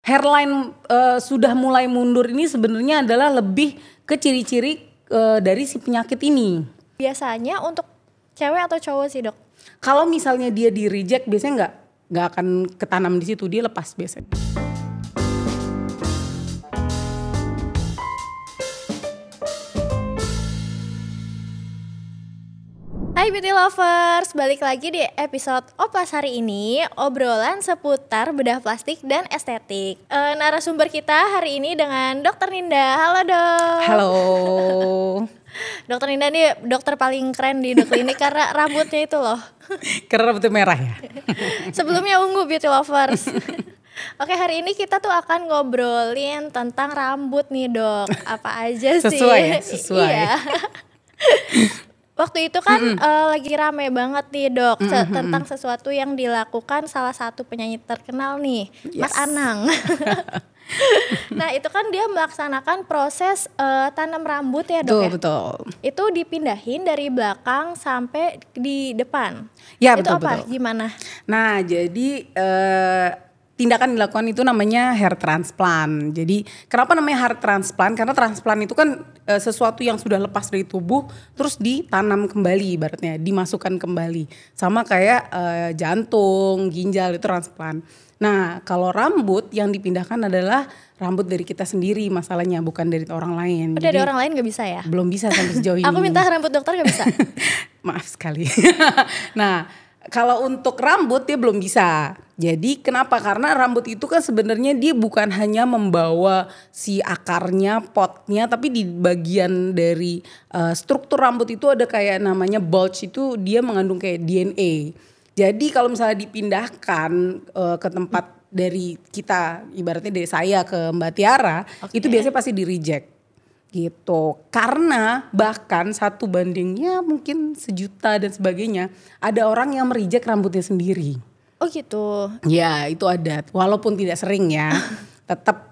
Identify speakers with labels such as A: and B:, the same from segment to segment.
A: hairline sudah mulai mundur ini sebenarnya adalah lebih ke ciri-ciri dari si penyakit ini.
B: Biasanya untuk cewek atau cowok sih dok?
A: Kalau misalnya dia di reject biasanya nggak akan ketanam di situ, dia lepas biasanya.
B: Hai Beauty Lovers, balik lagi di episode Oplas hari ini, obrolan seputar bedah plastik dan estetik. Narasumber kita hari ini dengan Dr. Ninda. Halo dok.
A: Halo.
B: Dr. Ninda nih dokter paling keren di dok ini karena rambutnya itu loh.
A: Karena rambutnya merah ya.
B: Sebelumnya ungu Beauty Lovers. Oke, hari ini kita tuh akan ngobrolin tentang rambut nih dok. Apa aja sih?
A: Sesuai ya? Sesuai.
B: Iya. Waktu itu kan lagi rame banget nih dok tentang sesuatu yang dilakukan salah satu penyanyi terkenal nih, Mas Anang. Nah itu kan dia melaksanakan proses tanam rambut ya dok ya?
A: Betul.
B: Itu dipindahin dari belakang sampai di depan.
A: Ya
B: itu
A: betul,
B: apa?
A: betul.
B: Gimana?
A: Nah jadi tindakan dilakukan itu namanya hair transplant. Jadi kenapa namanya hair transplant? Karena transplant itu kan sesuatu yang sudah lepas dari tubuh terus ditanam kembali, ibaratnya dimasukkan kembali. Sama kayak jantung, ginjal itu transplant. Nah kalau rambut yang dipindahkan adalah rambut dari kita sendiri masalahnya, bukan dari orang lain.
B: Oh, dari orang lain gak bisa ya?
A: Belum bisa sampai sejauh ini.
B: Aku minta rambut dokter gak bisa?
A: Maaf sekali. Nah kalau untuk rambut dia belum bisa. Jadi kenapa? Karena rambut itu kan sebenarnya dia bukan hanya membawa si akarnya, potnya, tapi di bagian dari struktur rambut itu ada kayak namanya bulge, itu dia mengandung kayak DNA. Jadi kalau misalnya dipindahkan ke tempat dari kita, ibaratnya dari saya ke Mbak Tiara, itu biasanya pasti di reject. Gitu, karena bahkan 1 bandingnya mungkin 1 juta dan sebagainya, ada orang yang mereject rambutnya sendiri.
B: Oh gitu.
A: Ya itu ada, walaupun tidak sering ya, tetap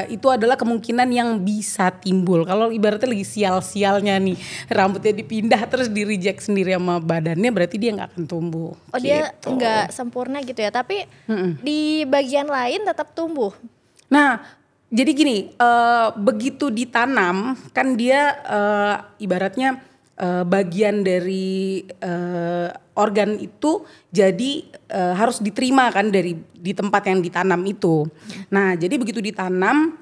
A: itu adalah kemungkinan yang bisa timbul. Kalau ibaratnya lagi sial-sialnya nih, rambutnya dipindah terus di reject sendiri sama badannya, berarti dia nggak akan tumbuh.
B: Oh gitu. Dia nggak sempurna gitu ya, tapi di bagian lain tetap tumbuh.
A: Nah jadi gini, begitu ditanam kan dia ibaratnya bagian dari organ itu jadi harus diterima kan di tempat yang ditanam itu. Nah jadi begitu ditanam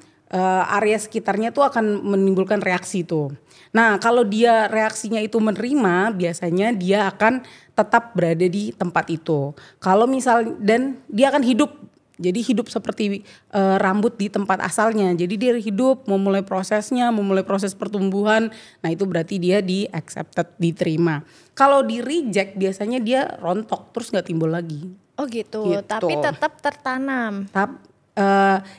A: area sekitarnya tuh akan menimbulkan reaksi tuh. Nah kalau dia reaksinya itu menerima, biasanya dia akan tetap berada di tempat itu. Kalau misal dan dia akan hidup. Jadi hidup seperti rambut di tempat asalnya. Jadi dia hidup, memulai prosesnya, memulai proses pertumbuhan. Nah itu berarti dia di accepted, diterima. Kalau di reject biasanya dia rontok terus gak timbul lagi.
B: Oh gitu. Tapi tetap tertanam.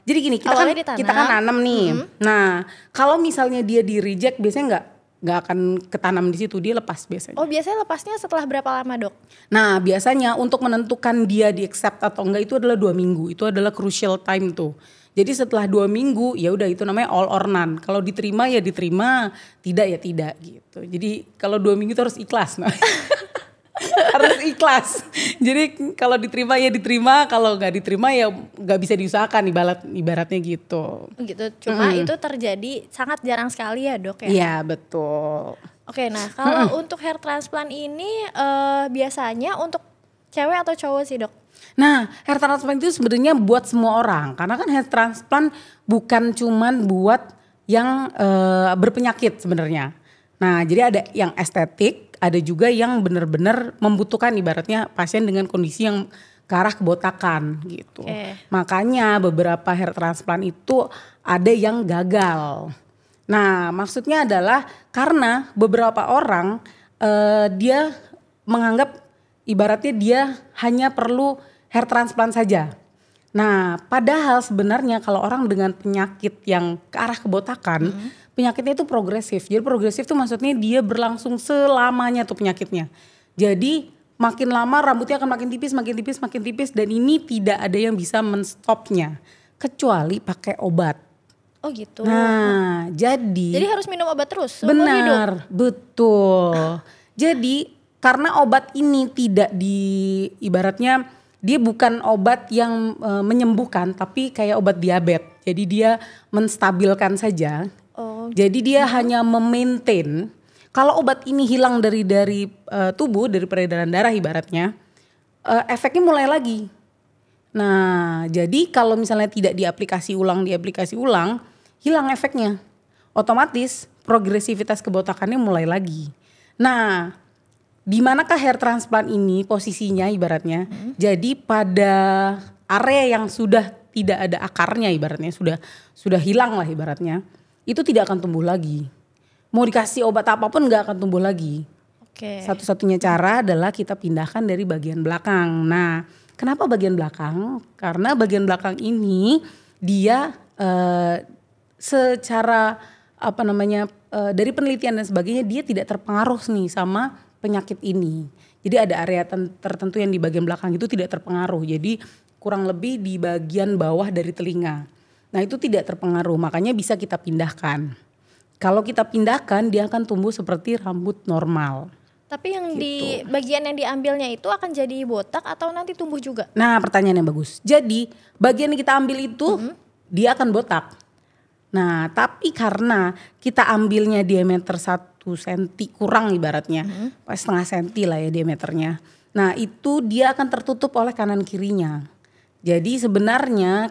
A: Jadi gini, kita kan nanam nih. Nah kalau misalnya dia di reject biasanya nggak akan ketanam di situ, dia lepas biasanya.
B: Oh biasanya lepasnya setelah berapa lama dok?
A: Nah biasanya untuk menentukan dia di accept atau enggak itu adalah 2 minggu. Itu adalah crucial time tuh. Jadi setelah 2 minggu ya udah itu namanya all or none. Kalau diterima ya diterima, tidak ya tidak gitu. Jadi kalau 2 minggu itu harus ikhlas. Nah. Harus ikhlas. Jadi kalau diterima ya diterima, kalau nggak diterima ya nggak bisa diusahakan, ibaratnya gitu.
B: Gitu. Cuma itu terjadi sangat jarang sekali ya dok ya?
A: Iya betul.
B: Oke, nah kalau untuk hair transplant ini biasanya untuk cewek atau cowok sih dok?
A: Nah hair transplant itu sebenarnya buat semua orang. Karena kan hair transplant bukan cuman buat yang berpenyakit sebenarnya. Nah jadi ada yang estetik, ada juga yang benar-benar membutuhkan, ibaratnya pasien dengan kondisi yang ke arah kebotakan gitu. Makanya beberapa hair transplant itu ada yang gagal. Nah maksudnya adalah karena beberapa orang dia menganggap ibaratnya dia hanya perlu hair transplant saja. Nah padahal sebenarnya kalau orang dengan penyakit yang ke arah kebotakan, penyakitnya itu progresif. Jadi progresif itu maksudnya dia berlangsung selamanya tuh penyakitnya. Jadi makin lama rambutnya akan makin tipis, makin tipis, makin tipis, dan ini tidak ada yang bisa menstopnya kecuali pakai obat.
B: Oh gitu.
A: Nah jadi
B: harus minum obat terus?
A: Benar, betul. Jadi karena obat ini tidak ibaratnya dia bukan obat yang menyembuhkan, tapi kayak obat diabetes. Jadi dia menstabilkan saja. Jadi dia hanya memaintain. Kalau obat ini hilang dari tubuh, dari peredaran darah ibaratnya, efeknya mulai lagi. Nah, jadi kalau misalnya tidak diaplikasi ulang, hilang efeknya. Otomatis progresivitas kebotakannya mulai lagi. Nah, di manakah hair transplant ini posisinya ibaratnya? Jadi pada area yang sudah tidak ada akarnya ibaratnya, sudah hilang lah ibaratnya, itu tidak akan tumbuh lagi. Mau dikasih obat apapun nggak akan tumbuh lagi. Satu-satunya cara adalah kita pindahkan dari bagian belakang. Nah, kenapa bagian belakang? Karena bagian belakang ini dia secara dari penelitian dan sebagainya dia tidak terpengaruh nih sama penyakit ini. Jadi ada area tertentu yang di bagian belakang itu tidak terpengaruh. Jadi kurang lebih di bagian bawah dari telinga. Nah itu tidak terpengaruh, makanya bisa kita pindahkan. Kalau kita pindahkan dia akan tumbuh seperti rambut normal.
B: Tapi yang di bagian yang diambilnya itu akan jadi botak atau nanti tumbuh juga?
A: Nah pertanyaan yang bagus. Jadi bagian yang kita ambil itu dia akan botak. Nah tapi karena kita ambilnya diameter 1 senti kurang ibaratnya, setengah senti lah ya diameternya. Nah itu dia akan tertutup oleh kanan kirinya. Jadi sebenarnya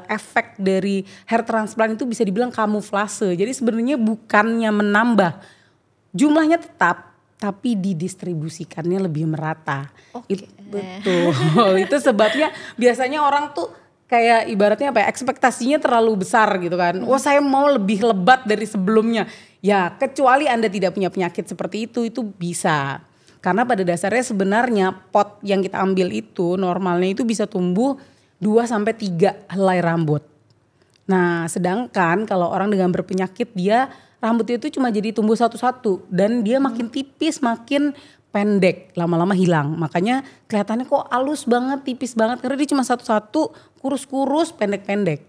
A: efek dari hair transplant itu bisa dibilang kamuflase. Jadi sebenarnya bukannya menambah, jumlahnya tetap, tapi didistribusikannya lebih merata. Betul, itu sebabnya biasanya orang tuh kayak ibaratnya ekspektasinya terlalu besar gitu kan. Wah saya mau lebih lebat dari sebelumnya. Ya kecuali Anda tidak punya penyakit seperti itu bisa. Karena pada dasarnya sebenarnya pot yang kita ambil itu normalnya itu bisa tumbuh 2-3 helai rambut. Nah sedangkan kalau orang dengan berpenyakit dia rambutnya itu cuma jadi tumbuh satu-satu. Dan dia makin tipis, makin pendek, lama-lama hilang. Makanya kelihatannya kok halus banget, tipis banget. Karena dia cuma satu-satu, kurus-kurus, pendek-pendek.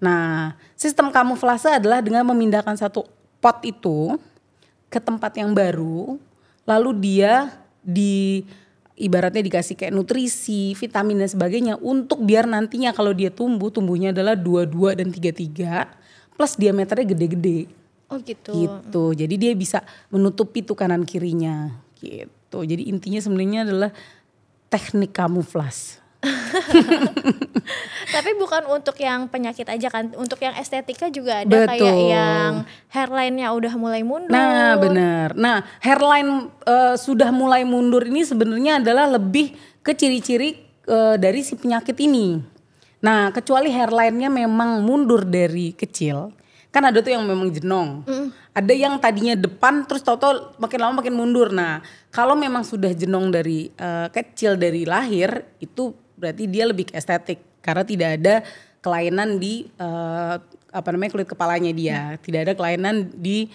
A: Nah sistem kamuflase adalah dengan memindahkan satu pot itu ke tempat yang baru. Lalu dia ibaratnya dikasih kayak nutrisi, vitamin dan sebagainya. Untuk biar nantinya kalau dia tumbuhnya adalah 22 dan 33 plus diameternya gede-gede. Gitu. Jadi dia bisa menutupi tuh kanan kirinya. Gitu. Jadi intinya sebenarnya adalah teknik kamuflas.
B: Tapi bukan untuk yang penyakit aja kan, untuk yang estetika juga ada. Kayak yang hairline-nya udah mulai mundur.
A: Nah benar. Nah hairline sudah mulai mundur ini sebenarnya adalah lebih ke ciri-ciri dari si penyakit ini. Nah kecuali hairline-nya memang mundur dari kecil. Kan ada tuh yang memang jenong. Ada yang tadinya depan terus tau-tau makin lama makin mundur. Nah kalau memang sudah jenong dari kecil dari lahir itu berarti dia lebih ke estetik. Karena tidak ada kelainan di kulit kepalanya dia. Tidak ada kelainan di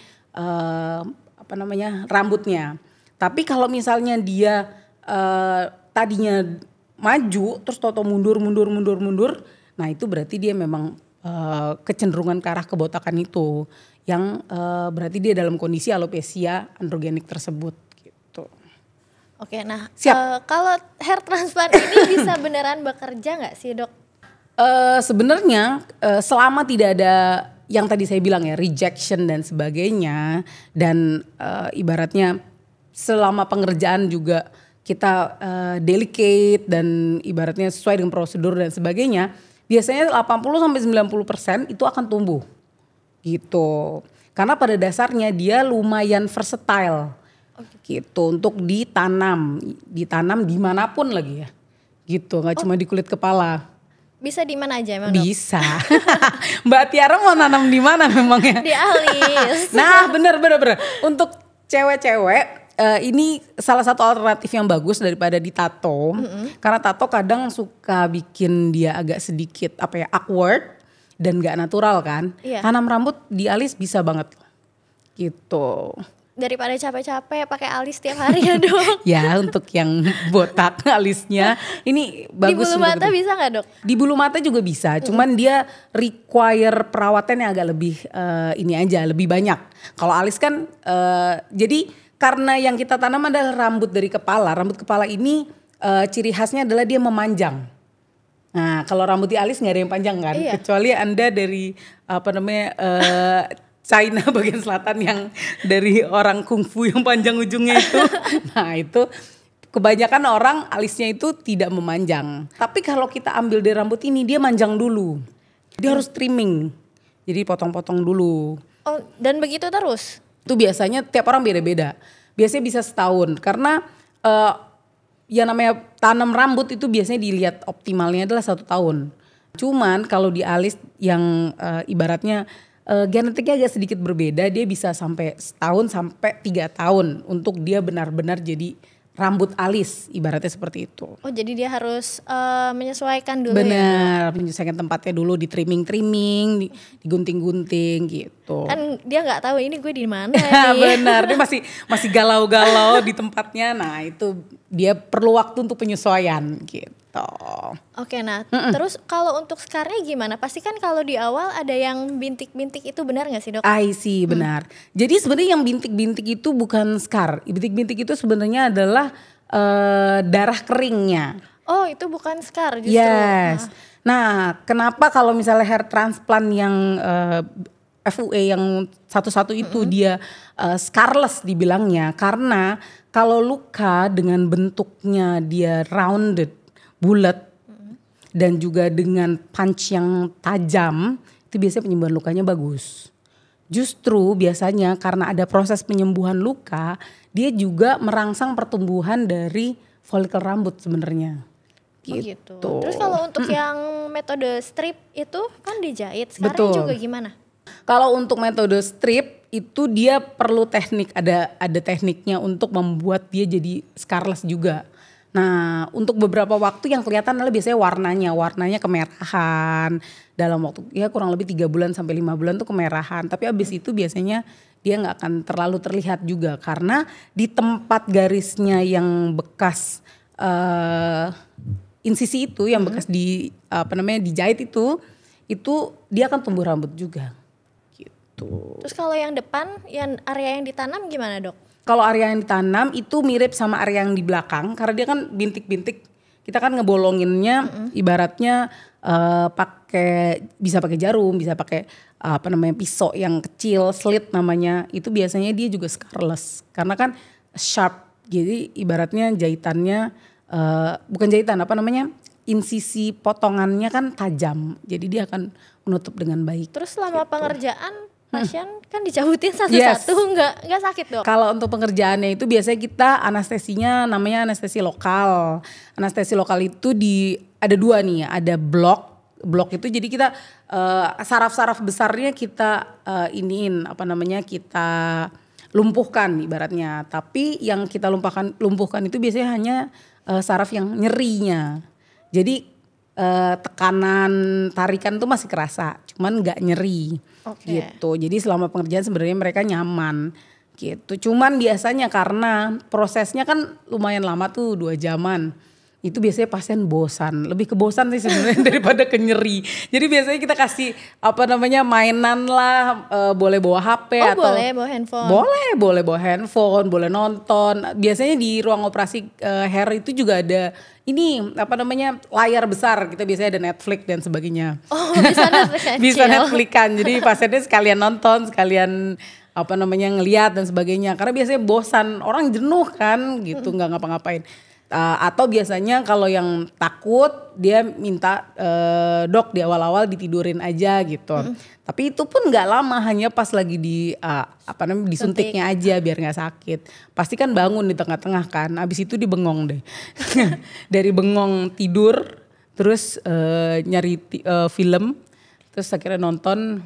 A: rambutnya. Tapi kalau misalnya dia tadinya maju terus tau-tau mundur. Nah itu berarti dia memang kecenderungan ke arah kebotakan itu yang berarti dia dalam kondisi alopecia androgenik tersebut gitu.
B: Oke, nah kalau hair transplant ini bisa beneran bekerja nggak sih dok?
A: Sebenarnya selama tidak ada yang tadi saya bilang ya rejection dan sebagainya dan ibaratnya selama pengerjaan juga kita delicate dan ibaratnya sesuai dengan prosedur dan sebagainya. Biasanya 80-90% itu akan tumbuh gitu. Karena pada dasarnya dia lumayan versatile gitu untuk ditanam dimanapun lagi ya gitu. Gak cuma di kulit kepala.
B: Bisa di mana aja emang
A: Bisa. Mbak Tiara mau nanam di mana memangnya?
B: Di alis.
A: Nah bener. Untuk cewek-cewek ini salah satu alternatif yang bagus daripada ditato. Karena tato kadang suka bikin dia agak sedikit awkward dan gak natural kan. Tanam rambut di alis bisa banget gitu.
B: Daripada capek-capek pakai alis tiap hari ya dok.
A: Ya untuk yang botak alisnya ini bagus.
B: Di bulu mata bisa gak dok?
A: Di bulu mata juga bisa, cuman dia require perawatan yang agak lebih lebih banyak. Kalau alis kan jadi karena yang kita tanam adalah rambut dari kepala. Rambut kepala ini ciri khasnya adalah dia memanjang. Nah, kalau rambut di alis nggak ada yang panjang kan, kecuali Anda dari China bagian selatan yang dari orang kungfu yang panjang ujungnya itu. Nah, itu kebanyakan orang alisnya itu tidak memanjang. Tapi kalau kita ambil dari rambut ini, dia manjang dulu. Dia harus trimming. Jadi potong-potong dulu.
B: Oh, dan begitu terus?
A: Itu biasanya tiap orang beda-beda. Biasanya bisa setahun karena yang namanya tanam rambut itu biasanya dilihat optimalnya adalah 1 tahun. Cuman kalau di alis yang ibaratnya genetiknya agak sedikit berbeda, dia bisa sampai setahun sampai 3 tahun untuk dia benar-benar jadi rambut alis, ibaratnya seperti itu.
B: Oh, jadi dia harus menyesuaikan dulu.
A: Benar, menyesuaikan tempatnya dulu, di trimming, digunting-gunting gitu.
B: Kan dia nggak tahu ini gue di mana nih.
A: Benar, dia masih galau-galau di tempatnya. Nah, itu dia perlu waktu untuk penyesuaian gitu.
B: Oke, nah terus kalau untuk scarnya gimana? Pasti kan kalau di awal ada yang bintik-bintik, itu benar nggak sih, Dok?
A: I see, benar. Jadi sebenarnya yang bintik-bintik itu bukan scar. Bintik-bintik itu sebenarnya adalah darah keringnya.
B: Oh, itu bukan scar justru.
A: Yes. Nah, kenapa kalau misalnya hair transplant yang FUE yang satu-satu itu dia scarless dibilangnya, karena kalau luka dengan bentuknya dia rounded, bulat, dan juga dengan punch yang tajam, itu biasanya penyembuhan lukanya bagus. Justru biasanya karena ada proses penyembuhan luka, dia juga merangsang pertumbuhan dari folikel rambut sebenarnya. Gitu.
B: Terus kalau untuk yang metode strip itu kan dijahit, sekarang
A: Betul.
B: juga gimana?
A: Kalau untuk metode strip itu dia perlu teknik, ada tekniknya untuk membuat dia jadi scarless juga. Nah, untuk beberapa waktu yang kelihatan adalah biasanya warnanya kemerahan. Dalam waktu ya kurang lebih 3 bulan sampai 5 bulan tuh kemerahan. Tapi abis itu biasanya dia nggak akan terlalu terlihat juga karena di tempat garisnya yang bekas insisi itu, yang bekas dijahit itu dia akan tumbuh rambut juga. Gitu.
B: Terus kalau yang depan, yang area yang ditanam gimana, Dok?
A: Kalau area yang ditanam itu mirip sama area yang di belakang karena dia kan bintik-bintik. Kita kan ngebolonginnya ibaratnya bisa pakai jarum, bisa pakai pisau yang kecil, slit namanya. Itu biasanya dia juga scarless karena kan sharp. Jadi ibaratnya jahitannya bukan jahitan, insisi potongannya kan tajam. Jadi dia akan menutup dengan baik.
B: Terus selama pengerjaan pasien kan dicabutin satu-satu, nggak sakit, Dok?
A: Kalau untuk pengerjaannya itu biasanya kita anestesinya namanya anestesi lokal. Anestesi lokal itu ada 2 nih, ada blok itu jadi kita saraf-saraf besarnya kita kita lumpuhkan ibaratnya. Tapi yang kita lumpuhkan itu biasanya hanya saraf yang nyerinya. Jadi tekanan tarikan tuh masih kerasa, cuman nggak nyeri. Gitu. Jadi selama pengerjaan sebenarnya mereka nyaman gitu. Cuman biasanya karena prosesnya kan lumayan lama tuh 2 jaman. Itu biasanya pasien bosan, lebih ke bosan sih sebenarnya daripada ke nyeri. Jadi biasanya kita kasih mainan lah, boleh bawa HP atau
B: boleh bawa handphone.
A: Boleh bawa handphone, boleh nonton. Biasanya di ruang operasi hair itu juga ada layar besar. Kita biasanya ada Netflix dan sebagainya.
B: Oh, bisa Netflix.
A: Bisa Netflix-an. Jadi pasiennya sekalian nonton, sekalian ngelihat dan sebagainya. Karena biasanya bosan, orang jenuh kan gitu, nggak ngapa-ngapain. Atau biasanya kalau yang takut dia minta dok di awal-awal ditidurin aja gitu. Tapi itu pun nggak lama, hanya pas lagi disuntiknya aja biar nggak sakit. Pasti kan bangun di tengah-tengah kan, abis itu dibengong deh. Dari bengong tidur, terus nyari film, terus akhirnya nonton.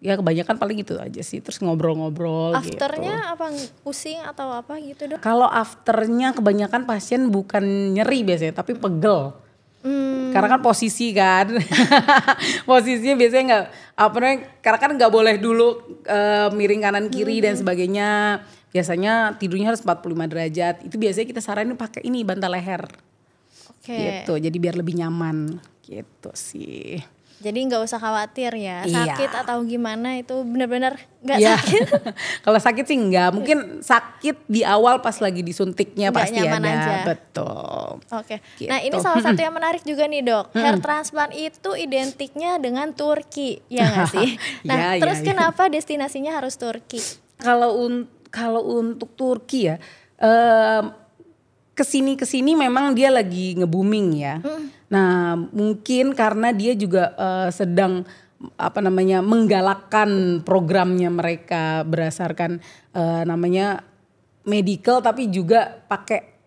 A: Ya kebanyakan paling itu aja sih, terus ngobrol-ngobrol.
B: Afternya gitu. Apa pusing atau apa gitu, Dok?
A: Kalau afternya kebanyakan pasien bukan nyeri biasanya, tapi pegel. Karena kan posisi kan, posisinya biasanya karena kan nggak boleh dulu miring kanan kiri dan sebagainya. Biasanya tidurnya harus 45 derajat. Itu biasanya kita saranin pakai bantal leher. Gitu, jadi biar lebih nyaman gitu sih.
B: Jadi nggak usah khawatir ya,
A: Iya.
B: sakit atau gimana itu benar-benar nggak
A: Iya.
B: sakit.
A: Kalau sakit sih enggak, mungkin sakit di awal pas lagi disuntiknya
B: Nggak
A: pasti
B: nyaman
A: ada.
B: aja.
A: Betul.
B: Oke.
A: Gitu.
B: Nah, ini salah satu yang menarik juga nih, Dok. Hair transplant itu identiknya dengan Turki, ya nggak sih? Nah,
A: Iya,
B: terus
A: iya.
B: kenapa destinasinya harus Turki?
A: Kalau untuk Turki ya, kesini memang dia lagi nge-booming ya. Nah mungkin karena dia juga sedang menggalakkan programnya mereka berdasarkan namanya medical, tapi juga pakai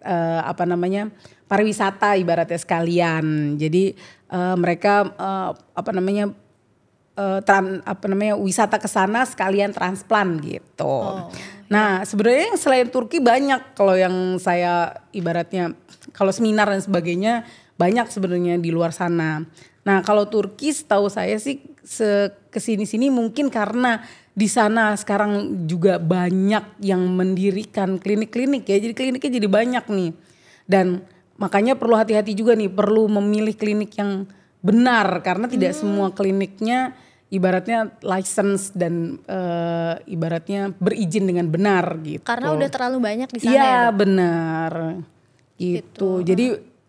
A: pariwisata ibaratnya sekalian. Jadi mereka wisata ke sana sekalian transplant gitu.
B: Oh.
A: Nah sebenarnya yang selain Turki banyak, kalau yang saya ibaratnya kalau seminar dan sebagainya banyak sebenarnya di luar sana. Nah kalau Turki setahu saya sih kesini-sini mungkin karena di sana sekarang juga banyak yang mendirikan klinik-klinik ya, jadi kliniknya jadi banyak nih. Dan makanya perlu hati-hati juga nih, perlu memilih klinik yang benar karena tidak semua kliniknya ibaratnya license dan ibaratnya berizin dengan benar gitu.
B: Karena udah terlalu banyak di sana
A: Iya
B: ya, Dok?
A: benar gitu. Jadi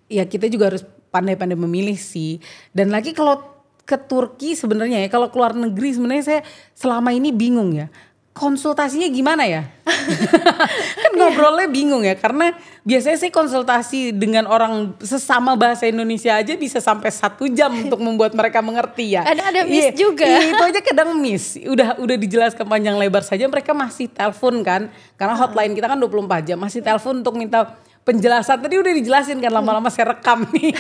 A: ya kita juga harus pandai-pandai memilih sih. Dan lagi kalau ke Turki sebenarnya ya, kalau keluar negeri sebenarnya saya selama ini bingung ya. Konsultasinya gimana ya? Kan ngobrolnya bingung ya, karena biasanya saya konsultasi dengan orang sesama bahasa Indonesia aja bisa sampai 1 jam untuk membuat mereka mengerti ya.
B: Kadang ada miss juga.
A: Iya, itu aja kadang miss. Udah dijelaskan panjang lebar saja mereka masih telepon kan. Karena hotline kita kan 24 jam, masih telepon untuk minta penjelasan. Tadi udah dijelasin kan, lama-lama saya rekam nih.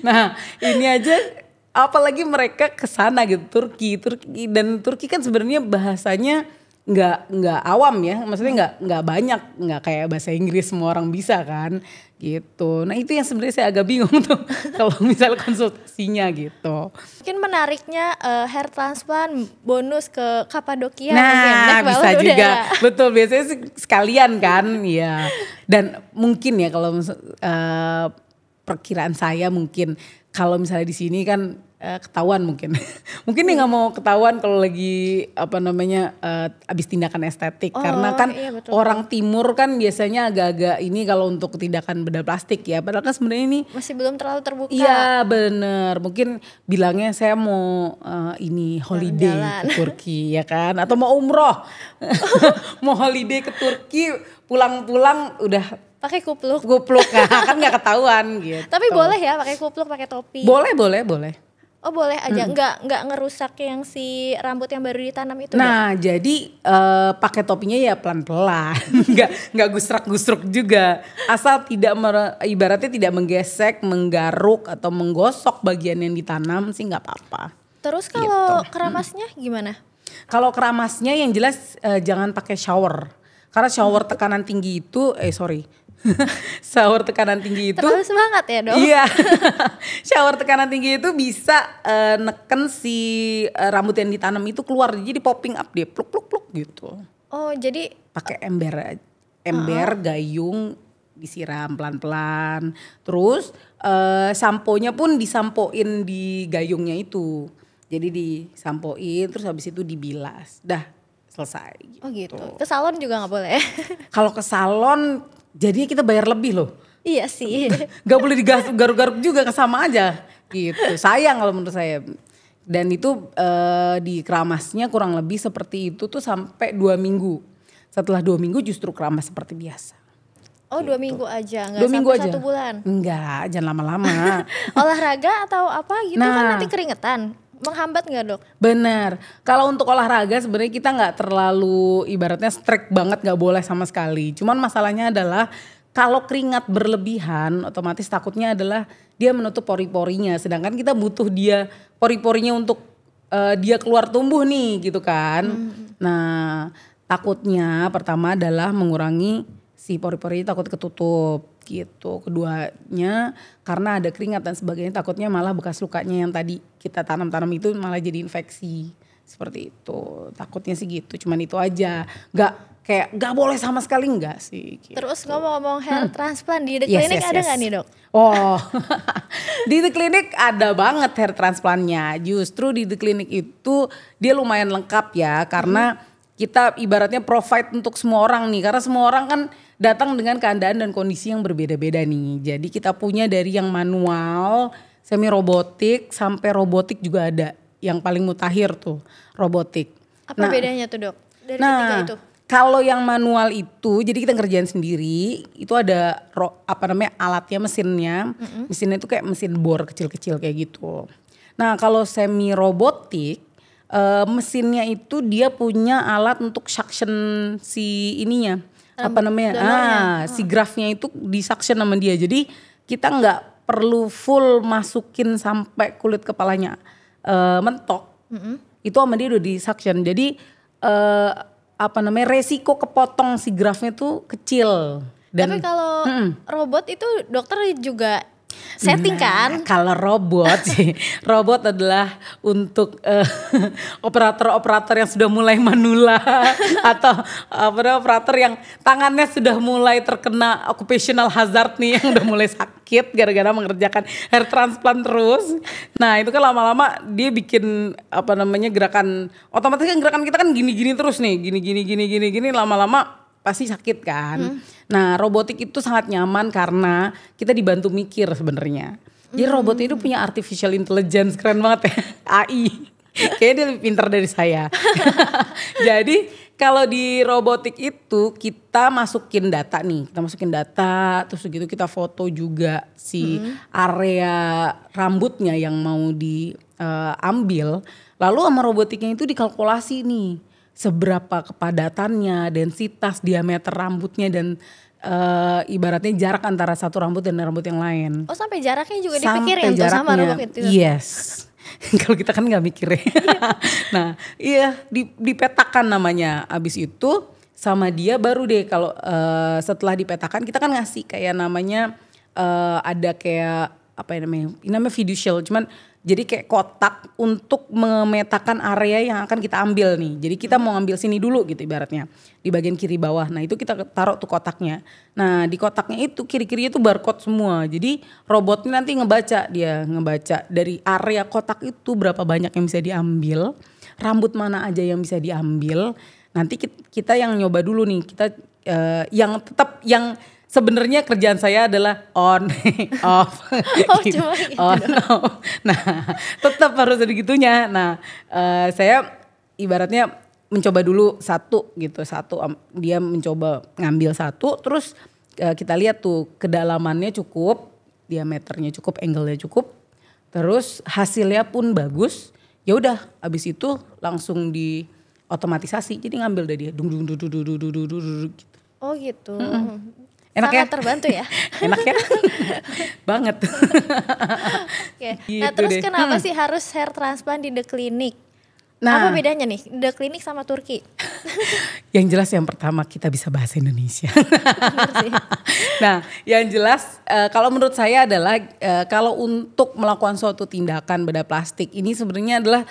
A: Nah, ini aja apalagi mereka ke sana gitu, Turki dan Turki kan sebenarnya bahasanya nggak awam ya, maksudnya nggak banyak, nggak kayak bahasa Inggris semua orang bisa kan gitu. Nah itu yang sebenarnya saya agak bingung tuh kalau misalnya konsultasinya gitu.
B: Mungkin menariknya hair transplant bonus ke Kapadokia.
A: Nah
B: mungkin,
A: bisa
B: bawah
A: juga,
B: udara.
A: betul, biasanya sih sekalian kan ya. Dan mungkin ya kalau perkiraan saya mungkin kalau misalnya di sini kan ketahuan mungkin dia nggak mau ketahuan kalau lagi abis tindakan estetik, karena kan
B: iya, betul.
A: orang timur kan biasanya agak-agak ini kalau untuk tindakan bedah plastik ya, padahal kan sebenarnya ini
B: Masih belum terlalu terbuka.
A: iya bener, mungkin bilangnya saya mau ini holiday
B: Jalan-jalan.
A: ke Turki ya kan, atau mau umroh mau holiday ke Turki, pulang-pulang udah
B: Pakai kupluk.
A: kan nggak ketahuan gitu.
B: Tapi boleh ya pakai kupluk, pakai topi.
A: Boleh.
B: Oh boleh aja, nggak ngerusak yang si rambut yang baru ditanam itu.
A: Nah jadi pakai topinya ya pelan-pelan, nggak gusrak-gusruk juga, asal tidak ibaratnya tidak menggesek, menggaruk atau menggosok bagian yang ditanam sih nggak apa-apa.
B: Terus kalau keramasnya gimana?
A: Kalau keramasnya yang jelas jangan pakai shower, karena shower tekanan tinggi itu shower tekanan tinggi itu
B: Terlalu semangat ya, Dok?
A: iya. Shower tekanan tinggi itu bisa neken si rambut yang ditanam itu keluar, jadi popping up dia pluk gitu.
B: Oh jadi
A: Pakai ember gayung disiram pelan-pelan, terus samponya pun disampoin di gayungnya itu, jadi disampoin terus habis itu dibilas, dah selesai gitu.
B: oh gitu. Ke salon juga nggak boleh?
A: Kalau ke salon jadinya kita bayar lebih loh.
B: Iya sih.
A: Gak boleh digaruk-garuk juga, sama aja gitu. Sayang kalau menurut saya. Dan itu di keramasnya kurang lebih seperti itu tuh sampai 2 minggu. Setelah 2 minggu justru keramas seperti biasa.
B: Oh 2 minggu aja, nggak
A: 2 minggu
B: sampai
A: aja.
B: 1 bulan?
A: Enggak, jangan lama-lama.
B: Olahraga atau apa gitu kan
A: Nah.
B: nanti keringetan. Menghambat nggak, Dok?
A: Bener. Kalau untuk olahraga sebenarnya kita nggak terlalu ibaratnya strict banget, nggak boleh sama sekali. Cuman masalahnya adalah kalau keringat berlebihan, otomatis takutnya adalah dia menutup pori-porinya. Sedangkan kita butuh dia pori-porinya untuk dia keluar tumbuh nih gitu kan. Nah takutnya pertama adalah mengurangi si pori-pori takut ketutup gitu. Keduanya karena ada keringat dan sebagainya, takutnya malah bekas lukanya yang tadi kita tanam-tanam itu malah jadi infeksi Seperti itu, takutnya sih gitu, cuman itu aja. Gak boleh sama sekali enggak sih gitu.
B: Terus ngomong-ngomong hair transplant di The Clinic ada nggak nih dok?
A: Oh di The Clinic ada banget hair transplantnya. Justru di The Clinic itu dia lumayan lengkap ya, karena kita ibaratnya provide untuk semua orang nih. Karena semua orang kan datang dengan keadaan dan kondisi yang berbeda-beda nih. Jadi kita punya dari yang manual, semi robotik, sampai robotik juga ada. Yang paling mutakhir tuh robotik.
B: Apa bedanya tuh dok dari ketiga itu?
A: Kalau yang manual itu, jadi kita ngerjain sendiri, itu ada alatnya, mesinnya. Mesinnya itu kayak mesin bor kecil-kecil kayak gitu. Nah kalau semi robotik, mesinnya itu dia punya alat untuk suction si ininya. Si grafnya itu di suction sama dia. Jadi kita nggak perlu full masukin sampai kulit kepalanya mentok. Itu sama dia udah di suction. Jadi resiko kepotong si grafnya tuh kecil.
B: Tapi kalau robot itu dokter juga setting kan?
A: Kalau robot adalah untuk operator-operator yang sudah mulai manula atau operator yang tangannya sudah mulai terkena occupational hazard nih, yang udah mulai sakit gara-gara mengerjakan hair transplant terus. Nah itu kan lama-lama dia bikin gerakan, otomatis kan gerakan kita kan gini-gini terus nih, gini lama-lama pasti sakit kan. Nah robotik itu sangat nyaman karena kita dibantu mikir sebenarnya. Jadi robot itu punya artificial intelligence, keren banget ya, AI. Kayaknya dia lebih pintar dari saya. Jadi kalau di robotik itu kita masukin data nih, terus gitu kita foto juga si area rambutnya yang mau diambil. Lalu sama robotiknya itu dikalkulasi nih, seberapa kepadatannya, densitas, diameter rambutnya, dan ibaratnya jarak antara satu rambut dan rambut yang lain.
B: Oh sampai jaraknya juga dipikirin tuh sama robot itu?
A: Yes. Kalau kita kan gak mikir ya. Nah iya dipetakan namanya. Abis itu sama dia baru deh kalau setelah dipetakan kita kan ngasih kayak namanya ada kayak ini namanya fiducial, cuman jadi kayak kotak untuk memetakan area yang akan kita ambil nih. Jadi kita mau ambil sini dulu gitu ibaratnya, di bagian kiri bawah. Nah itu kita taruh tuh kotaknya. Nah di kotaknya itu kiri-kirinya tuh barcode semua. Jadi robotnya nanti ngebaca dari area kotak itu berapa banyak yang bisa diambil, rambut mana aja yang bisa diambil. Nanti kita yang nyoba dulu nih, kita yang sebenarnya kerjaan saya adalah on, off, gitu. On, off. Nah, tetap harus ada gitunya. Nah, saya ibaratnya mencoba dulu satu, dia mencoba ngambil satu, terus kita lihat tuh kedalamannya cukup, diameternya cukup, angle-nya cukup, terus hasilnya pun bagus. Ya udah, abis itu langsung di otomatisasi, jadi ngambil dari dia, gitu.
B: Oh gitu.
A: Enak
B: sangat
A: ya?
B: Terbantu ya.
A: Enak ya? Banget.
B: Oke.
A: Gitu
B: nah terus
A: deh.
B: kenapa sih harus hair transplant di The Clinic?
A: Nah,
B: apa bedanya nih The Clinic sama Turki?
A: Yang jelas yang pertama kita bisa bahasa Indonesia. Nah yang jelas kalau menurut saya adalah kalau untuk melakukan suatu tindakan bedah plastik ini sebenarnya adalah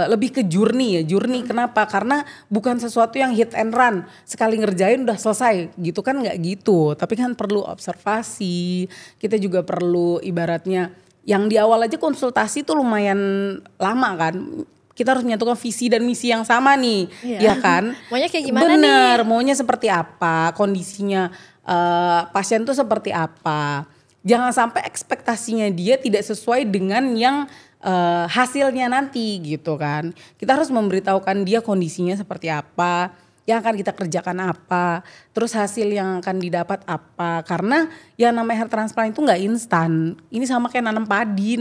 A: lebih ke journey. Kenapa? Karena bukan sesuatu yang hit and run, sekali ngerjain udah selesai gitu kan, nggak gitu. Tapi kan perlu observasi, kita juga perlu ibaratnya yang di awal aja konsultasi tuh lumayan lama kan. Kita harus menyatukan visi dan misi yang sama nih, ya kan?
B: Maunya kayak gimana nih?
A: Bener, maunya seperti apa, kondisinya pasien tuh seperti apa. Jangan sampai ekspektasinya dia tidak sesuai dengan yang hasilnya nanti gitu kan. Kita harus memberitahukan dia kondisinya seperti apa, yang akan kita kerjakan apa, terus hasil yang akan didapat apa. Karena yang namanya hair transplant itu nggak instan. Ini sama kayak nanam padi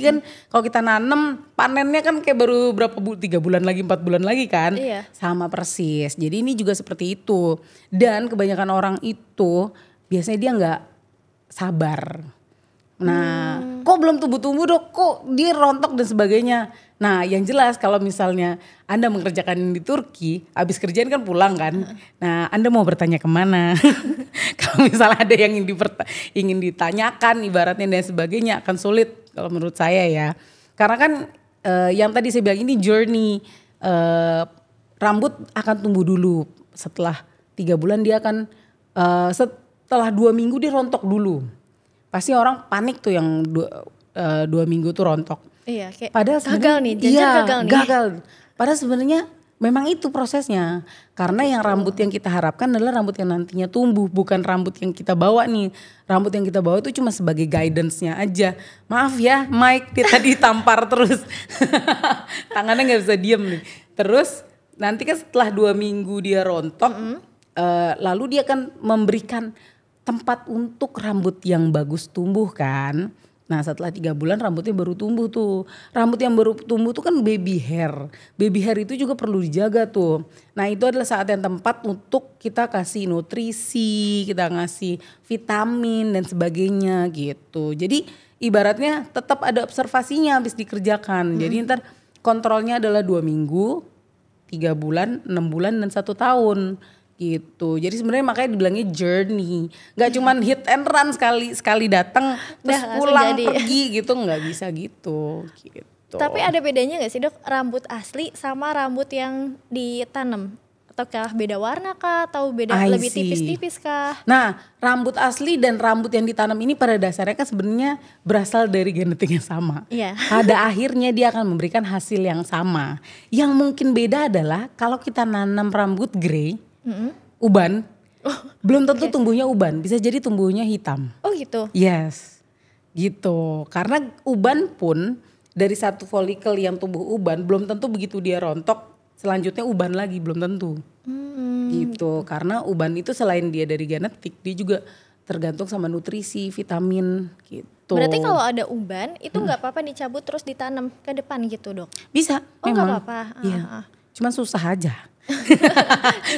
A: kan kalau kita nanam panennya kan kayak baru 3 bulan lagi, 4 bulan lagi kan.
B: Iya.
A: Sama persis. Jadi ini juga seperti itu. Dan kebanyakan orang itu biasanya dia nggak sabar. Nah, kok belum tumbuh-tumbuh dok, kok dia rontok dan sebagainya. Nah yang jelas kalau misalnya Anda mengerjakan di Turki, habis kerjaan kan pulang kan. Nah Anda mau bertanya kemana? Kalau misalnya ada yang ingin ditanyakan ibaratnya dan sebagainya akan sulit kalau menurut saya ya. Karena kan yang tadi saya bilang ini journey, rambut akan tumbuh dulu. Setelah 3 bulan dia akan, setelah 2 minggu dia rontok dulu. Pasti orang panik tuh yang 2 minggu tuh rontok.
B: Iya, kayak
A: Padahal
B: gagal nih, jajan
A: gagal. Padahal sebenarnya memang itu prosesnya. Karena yang rambut yang kita harapkan adalah rambut yang nantinya tumbuh, bukan rambut yang kita bawa nih. Rambut yang kita bawa itu cuma sebagai guidance-nya aja. Maaf ya, Mike, dia tadi tampar terus. Tangannya nggak bisa diem nih. Terus nanti kan setelah 2 minggu dia rontok, lalu dia akan memberikan tempat untuk rambut yang bagus tumbuh kan. Nah setelah 3 bulan rambutnya baru tumbuh tuh. Rambut yang baru tumbuh tuh kan baby hair. Baby hair itu juga perlu dijaga tuh. Nah itu adalah saat yang tepat untuk kita kasih nutrisi, kita ngasih vitamin dan sebagainya gitu. Jadi ibaratnya tetap ada observasinya habis dikerjakan. Jadi ntar kontrolnya adalah 2 minggu, 3 bulan, 6 bulan dan 1 tahun. Gitu. Jadi sebenarnya makanya dibilangnya journey. Gak cuman hit and run sekali datang terus pulang pergi gitu, nggak bisa gitu.
B: Tapi ada bedanya nggak sih dok rambut asli sama rambut yang ditanam? Ataukah beda warna kah? Atau beda lebih tipis-tipis kah?
A: Nah rambut asli dan rambut yang ditanam ini pada dasarnya kan sebenarnya berasal dari genetik yang sama.
B: Iya.
A: Pada akhirnya dia akan memberikan hasil yang sama. Yang mungkin beda adalah kalau kita nanam rambut grey, uban, belum tentu tumbuhnya uban, bisa jadi tumbuhnya hitam.
B: Oh gitu?
A: Yes, gitu. Karena uban pun dari satu folikel yang tumbuh uban, belum tentu begitu dia rontok, selanjutnya uban lagi, belum tentu. Gitu, karena uban itu selain dia dari genetik, dia juga tergantung sama nutrisi, vitamin gitu.
B: Berarti kalau ada uban, itu nggak apa-apa dicabut terus ditanam ke depan gitu dok?
A: Bisa,
B: memang.
A: Nggak
B: apa-apa?
A: Iya, cuma susah aja.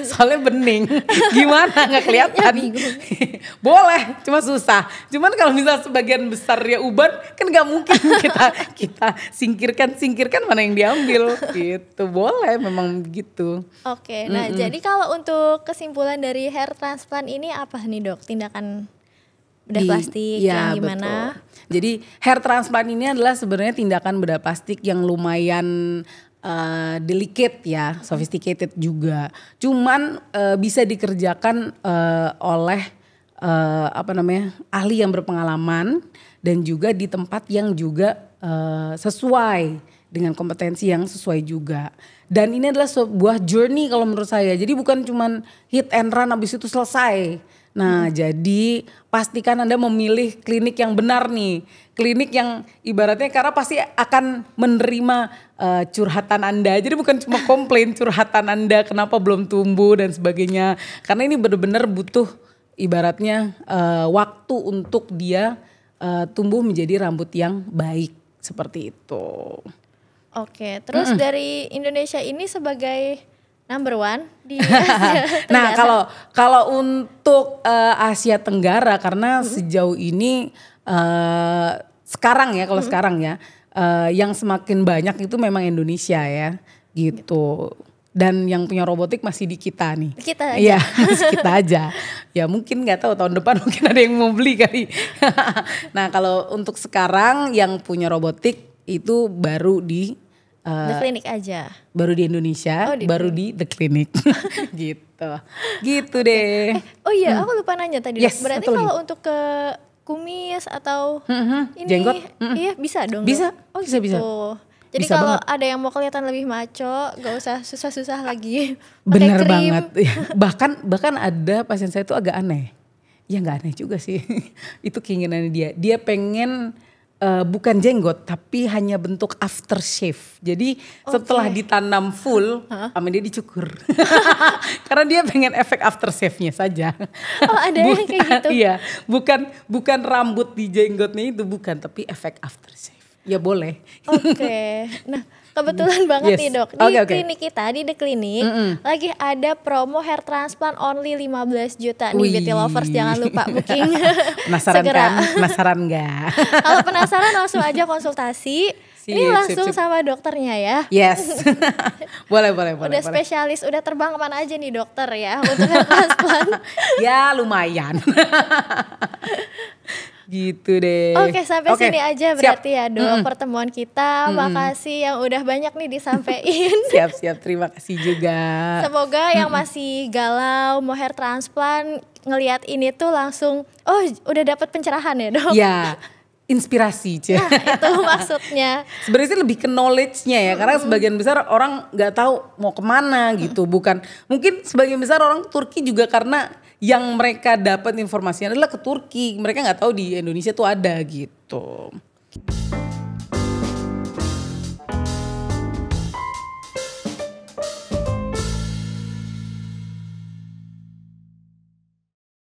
A: Soalnya bening, gimana nggak kelihatan? Boleh, cuma susah. Cuman kalau misalnya sebagian besar ya uban, kan nggak mungkin kita singkirkan mana yang diambil gitu. Boleh, memang begitu.
B: Oke, nah jadi kalau untuk kesimpulan dari hair transplant ini apa nih dok? Tindakan bedah plastik yang gimana?
A: Betul. Jadi hair transplant ini adalah sebenarnya tindakan bedah plastik yang lumayan delicate ya, sophisticated juga. Cuman bisa dikerjakan oleh ahli yang berpengalaman dan juga di tempat yang juga sesuai dengan kompetensi yang sesuai juga. Dan ini adalah sebuah journey kalau menurut saya. Jadi bukan cuman hit and run habis itu selesai. Nah jadi pastikan Anda memilih klinik yang benar nih. Klinik yang ibaratnya karena pasti akan menerima curhatan Anda. Jadi bukan cuma komplain curhatan Anda kenapa belum tumbuh dan sebagainya. Karena ini benar-benar butuh ibaratnya waktu untuk dia tumbuh menjadi rambut yang baik seperti itu.
B: Oke, terus dari Indonesia ini sebagai number 1 di Asia Tenggara.
A: Nah kalau untuk Asia Tenggara karena sejauh ini sekarang ya, kalau sekarang ya yang semakin banyak itu memang Indonesia ya gitu. Dan yang punya robotik masih di kita nih.
B: Kita aja.
A: Iya, kita aja. Ya mungkin nggak tahu tahun depan mungkin ada yang mau beli kali. Nah kalau untuk sekarang yang punya robotik itu baru di
B: The Clinic aja.
A: Baru di Indonesia, baru di The Clinic. Gitu deh.
B: Oh iya, aku lupa nanya tadi.
A: Yes,
B: berarti kalau untuk ke kumis atau ini
A: jenggot,
B: iya bisa dong.
A: Bisa,
B: oh
A: bisa,
B: gitu.
A: bisa.
B: Jadi
A: bisa
B: kalau
A: banget.
B: ada yang mau kelihatan lebih maco, gak usah susah-susah lagi.
A: Bener
B: krim.
A: banget. bahkan ada pasien saya itu agak aneh. Ya nggak aneh juga sih. Itu keinginannya dia. Dia pengen bukan jenggot tapi hanya bentuk aftershave. Jadi setelah ditanam full, sama dia dicukur. Karena dia pengen efek aftershave-nya saja.
B: Oh ada yang kayak gitu?
A: Iya, bukan rambut di jenggotnya itu bukan, tapi efek aftershave. Ya boleh.
B: Oke. Nah kebetulan banget nih dok. Di klinik kita, di The Clinic, lagi ada promo hair transplant only 15 juta nih beauty lovers. Jangan lupa booking.
A: Penasaran
B: segera.
A: kan? Penasaran gak?
B: Kalau penasaran langsung aja konsultasi. Ini langsung sama dokternya ya.
A: Yes. boleh.
B: Udah spesialis, udah terbang kemana aja nih dokter ya untuk hair transplant?
A: Ya lumayan. Gitu deh.
B: Oke, sampai sini aja berarti ya Dok pertemuan kita. Makasih yang udah banyak nih disampaikan.
A: Siap, terima kasih juga.
B: Semoga yang masih galau mau hair transplant ngelihat ini tuh langsung udah dapat pencerahan ya Dok.
A: Ya, inspirasi
B: Nah, itu maksudnya.
A: Sebenarnya lebih ke knowledge-nya ya, karena sebagian besar orang nggak tahu mau kemana gitu. Bukan, mungkin sebagian besar orang Turki juga karena yang mereka dapat informasinya adalah ke Turki. Mereka nggak tahu di Indonesia tuh ada gitu.